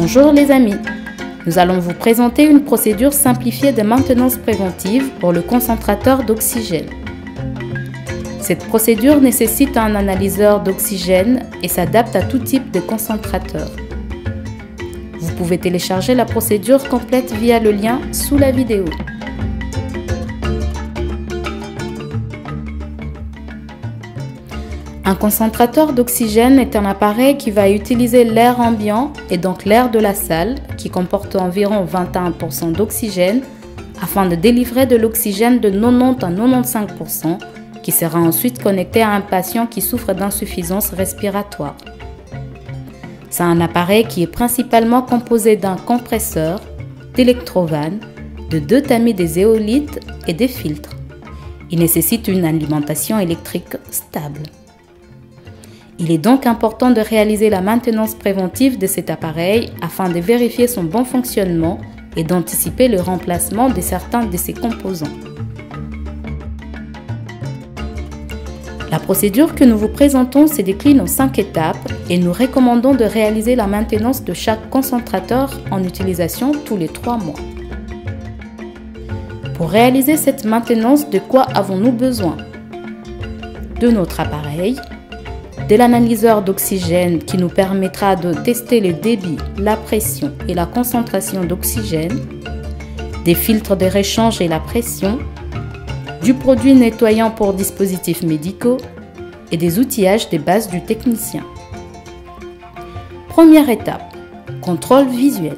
Bonjour les amis, nous allons vous présenter une procédure simplifiée de maintenance préventive pour le concentrateur d'oxygène. Cette procédure nécessite un analyseur d'oxygène et s'adapte à tout type de concentrateur. Vous pouvez télécharger la procédure complète via le lien sous la vidéo. Un concentrateur d'oxygène est un appareil qui va utiliser l'air ambiant et donc l'air de la salle qui comporte environ 21% d'oxygène afin de délivrer de l'oxygène de 90 à 95% qui sera ensuite connecté à un patient qui souffre d'insuffisance respiratoire. C'est un appareil qui est principalement composé d'un compresseur, d'électrovannes, de 2 tamis des zéolithes et des filtres. Il nécessite une alimentation électrique stable. Il est donc important de réaliser la maintenance préventive de cet appareil afin de vérifier son bon fonctionnement et d'anticiper le remplacement de certains de ses composants. La procédure que nous vous présentons se décline en 5 étapes et nous recommandons de réaliser la maintenance de chaque concentrateur en utilisation tous les 3 mois. Pour réaliser cette maintenance, de quoi avons-nous besoin? De notre appareil, de l'analyseur d'oxygène qui nous permettra de tester le débit, la pression et la concentration d'oxygène, des filtres de réchange et la pression, du produit nettoyant pour dispositifs médicaux et des outillages de base du technicien. Première étape, contrôle visuel.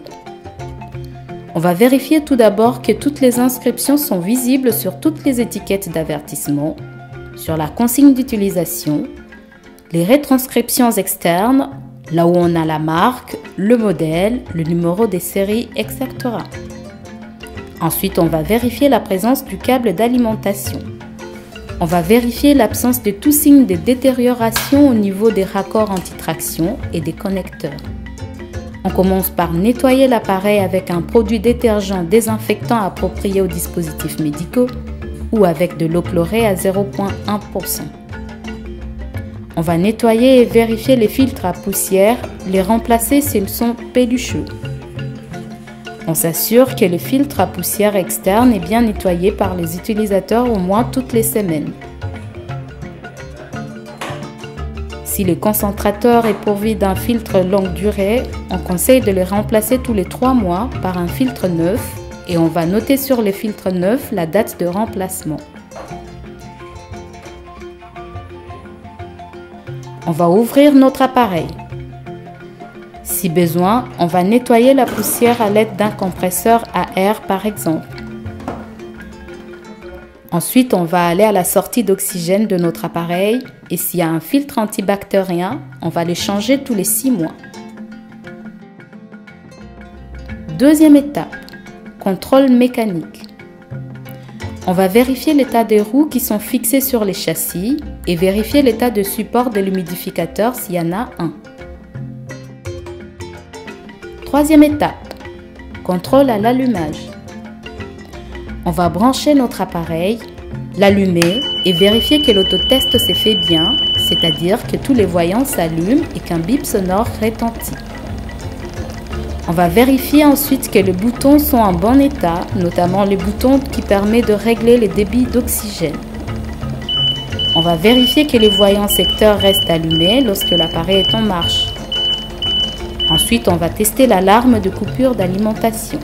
On va vérifier tout d'abord que toutes les inscriptions sont visibles sur toutes les étiquettes d'avertissement, sur la consigne d'utilisation, les retranscriptions externes, là où on a la marque, le modèle, le numéro des séries, etc. Ensuite, on va vérifier la présence du câble d'alimentation. On va vérifier l'absence de tout signe de détérioration au niveau des raccords anti-traction et des connecteurs. On commence par nettoyer l'appareil avec un produit détergent désinfectant approprié aux dispositifs médicaux ou avec de l'eau chlorée à 0,1%. On va nettoyer et vérifier les filtres à poussière, les remplacer s'ils sont pelucheux. On s'assure que le filtre à poussière externe est bien nettoyé par les utilisateurs au moins toutes les semaines. Si le concentrateur est pourvu d'un filtre longue durée, on conseille de le remplacer tous les 3 mois par un filtre neuf et on va noter sur le filtre neuf la date de remplacement. On va ouvrir notre appareil. Si besoin, on va nettoyer la poussière à l'aide d'un compresseur à air par exemple. Ensuite, on va aller à la sortie d'oxygène de notre appareil et s'il y a un filtre antibactérien, on va le changer tous les 6 mois. Deuxième étape, contrôle mécanique. On va vérifier l'état des roues qui sont fixées sur les châssis et vérifier l'état de support de l'humidificateur s'il y en a un. Troisième étape, contrôle à l'allumage. On va brancher notre appareil, l'allumer et vérifier que l'autotest s'est fait bien, c'est-à-dire que tous les voyants s'allument et qu'un bip sonore retentit. On va vérifier ensuite que les boutons sont en bon état, notamment les boutons qui permettent de régler les débits d'oxygène. On va vérifier que les voyants secteurs restent allumés lorsque l'appareil est en marche. Ensuite, on va tester l'alarme de coupure d'alimentation.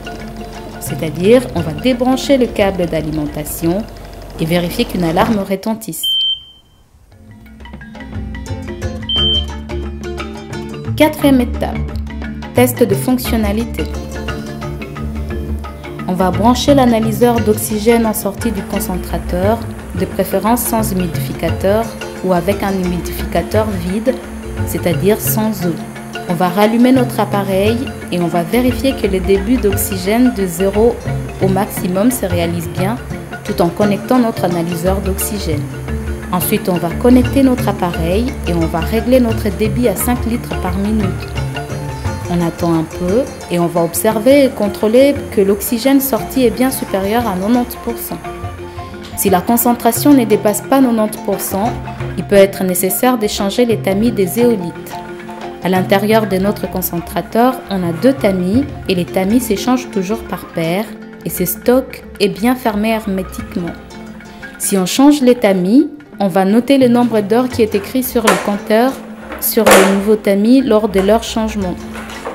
C'est-à-dire, on va débrancher le câble d'alimentation et vérifier qu'une alarme retentisse. Quatrième étape, test de fonctionnalité. On va brancher l'analyseur d'oxygène en sortie du concentrateur, de préférence sans humidificateur ou avec un humidificateur vide, c'est-à-dire sans eau. On va rallumer notre appareil et on va vérifier que le débit d'oxygène de 0 au maximum se réalise bien tout en connectant notre analyseur d'oxygène. Ensuite, on va connecter notre appareil et on va régler notre débit à 5 litres par minute. On attend un peu et on va observer et contrôler que l'oxygène sorti est bien supérieur à 90%. Si la concentration ne dépasse pas 90%, il peut être nécessaire d'échanger les tamis des zéolithes. À l'intérieur de notre concentrateur, on a 2 tamis et les tamis s'échangent toujours par paire et ce stock est bien fermé hermétiquement. Si on change les tamis, on va noter le nombre d'heures qui est écrit sur le compteur sur les nouveaux tamis lors de leur changement.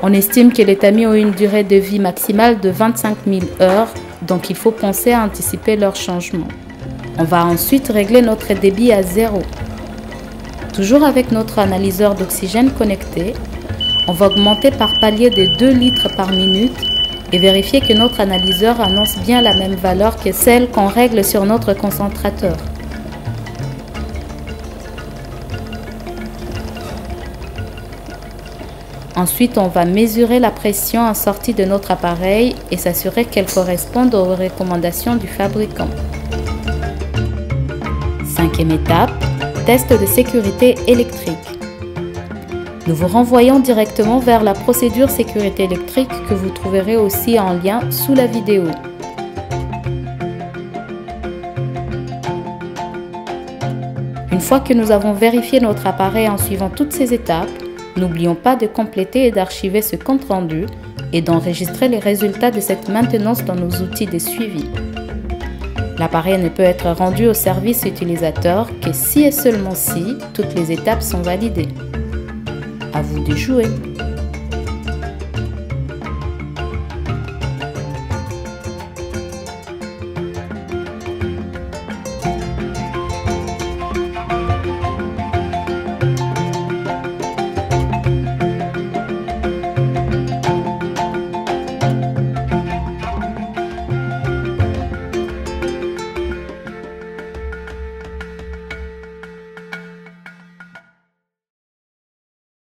On estime que les tamis ont une durée de vie maximale de 25 000 heures, donc il faut penser à anticiper leur changement. On va ensuite régler notre débit à 0. Toujours avec notre analyseur d'oxygène connecté, on va augmenter par palier de 2 litres par minute et vérifier que notre analyseur annonce bien la même valeur que celle qu'on règle sur notre concentrateur. Ensuite, on va mesurer la pression en sortie de notre appareil et s'assurer qu'elle corresponde aux recommandations du fabricant. 5e étape, test de sécurité électrique. Nous vous renvoyons directement vers la procédure sécurité électrique que vous trouverez aussi en lien sous la vidéo. Une fois que nous avons vérifié notre appareil en suivant toutes ces étapes, n'oublions pas de compléter et d'archiver ce compte-rendu et d'enregistrer les résultats de cette maintenance dans nos outils de suivi. L'appareil ne peut être rendu au service utilisateur que si et seulement si toutes les étapes sont validées. À vous de jouer!